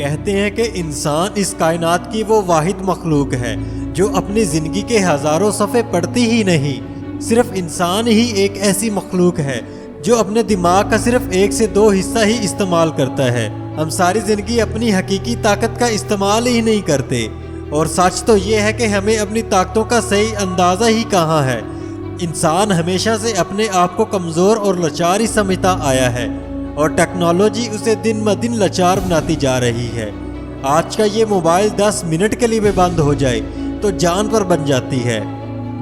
کہتے ہیں کہ انسان اس کائنات کی وہ واحد مخلوق ہے جو اپنی زندگی کے ہزاروں صفحے پڑھتی ہی نہیں۔ صرف انسان ہی ایک ایسی مخلوق ہے جو اپنے دماغ کا صرف 1 سے 2 حصہ ہی استعمال کرتا ہے۔ ہم ساری زندگی اپنی حقیقی طاقت کا استعمال ہی نہیں کرتے، اور سچ تو یہ ہے کہ ہمیں اپنی طاقتوں کا صحیح اندازہ ہی کہاں ہے۔ انسان ہمیشہ سے اپنے آپ کو کمزور اور لاچار ہی سمجھتا آیا ہے، اور ٹیکنالوجی اسے دن بہ دن لاچار بناتی جا رہی ہے۔ آج کا یہ موبائل 10 منٹ کے لیے بھی بند ہو جائے تو جان پر بن جاتی ہے۔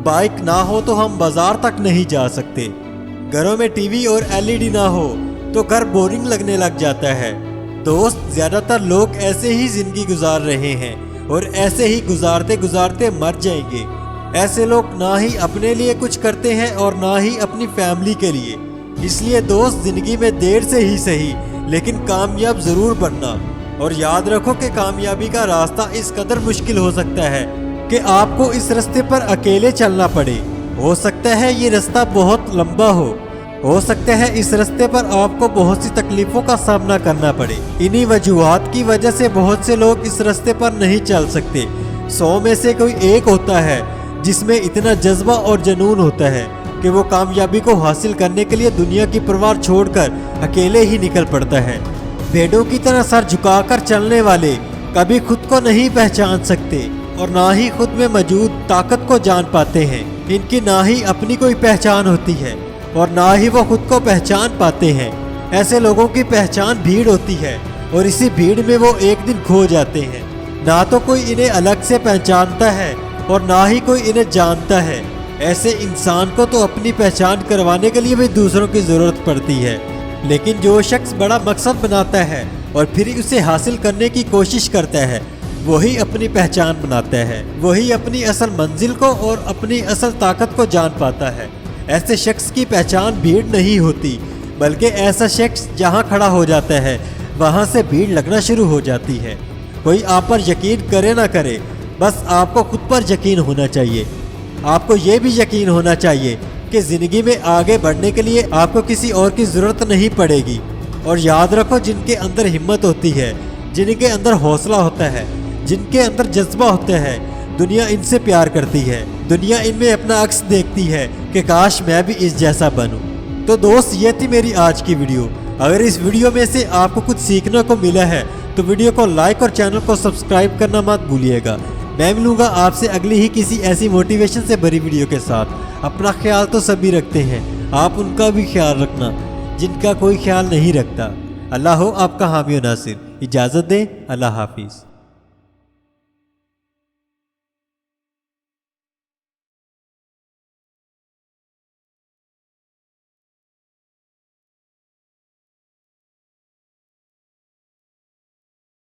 بائک نہ ہو تو ہم بازار تک نہیں جا سکتے۔ گھروں میں ٹی وی اور LED نہ ہو تو گھر بورنگ لگنے لگ جاتا ہے۔ دوست، زیادہ تر لوگ ایسے ہی زندگی گزار رہے ہیں اور ایسے ہی گزارتے گزارتے مر جائیں گے۔ ایسے لوگ نہ ہی اپنے لیے کچھ کرتے ہیں اور نہ ہی اپنی فیملی کے لیے۔ اس لیے دوست، زندگی میں دیر سے ہی صحیح لیکن کامیاب ضرور بننا، اور یاد رکھو کہ کامیابی کا راستہ اس قدر مشکل ہو سکتا ہے کہ آپ کو اس راستے پر اکیلے چلنا پڑے۔ ہو سکتا ہے یہ راستہ بہت لمبا ہو سکتا ہے اس راستے پر آپ کو بہت سی تکلیفوں کا سامنا کرنا پڑے۔ انہی وجوہات کی وجہ سے بہت سے لوگ اس راستے پر نہیں چل سکتے۔ 100 میں سے کوئی ایک ہوتا ہے جس میں اتنا جذبہ اور جنون ہوتا ہے کہ وہ کامیابی کو حاصل کرنے کے لیے دنیا کی پرواہ چھوڑ کر اکیلے ہی نکل پڑتا ہے۔ بھیڑوں کی طرح سر جھکا کر چلنے والے کبھی خود کو نہیں پہچان سکتے اور نہ ہی خود میں موجود طاقت کو جان پاتے ہیں۔ ان کی نہ ہی اپنی کوئی پہچان ہوتی ہے اور نہ ہی وہ خود کو پہچان پاتے ہیں۔ ایسے لوگوں کی پہچان بھیڑ ہوتی ہے اور اسی بھیڑ میں وہ ایک دن کھو جاتے ہیں۔ نہ تو کوئی انہیں الگ سے پہچانتا ہے اور نہ ہی کوئی انہیں جانتا ہے۔ ایسے انسان کو تو اپنی پہچان کروانے کے لیے بھی دوسروں کی ضرورت پڑتی ہے، لیکن جو شخص بڑا مقصد بناتا ہے اور پھر اسے حاصل کرنے کی کوشش کرتا ہے، وہی اپنی پہچان بناتا ہے، وہی اپنی اصل منزل کو اور اپنی اصل طاقت کو جان پاتا ہے۔ ایسے شخص کی پہچان بھیڑ نہیں ہوتی، بلکہ ایسا شخص جہاں کھڑا ہو جاتا ہے وہاں سے بھیڑ لگنا شروع ہو جاتی ہے۔ کوئی آپ پر یقین کرے نہ کرے، بس آپ کو خود پر یقین ہونا چاہیے۔ آپ کو یہ بھی یقین ہونا چاہیے کہ زندگی میں آگے بڑھنے کے لیے آپ کو کسی اور کی ضرورت نہیں پڑے گی۔ اور یاد رکھو، جن کے اندر ہمت ہوتی ہے، جن کے اندر حوصلہ ہوتا ہے، جن کے اندر جذبہ ہوتا ہے، دنیا ان سے پیار کرتی ہے۔ دنیا ان میں اپنا عکس دیکھتی ہے کہ کاش میں بھی اس جیسا بنوں۔ تو دوست، یہ تھی میری آج کی ویڈیو۔ اگر اس ویڈیو میں سے آپ کو کچھ سیکھنے کو ملا ہے تو ویڈیو کو لائک اور چینل کو سبسکرائب کرنا مت بھولیے گا۔ میں ملوں گا آپ سے اگلی ہی کسی ایسی موٹیویشن سے بھری ویڈیو کے ساتھ۔ اپنا خیال تو سبھی رکھتے ہیں، آپ ان کا بھی خیال رکھنا جن کا کوئی خیال نہیں رکھتا۔ اللہ ہو آپ کا حامی و ناصر۔ اجازت دیں، اللہ حافظ۔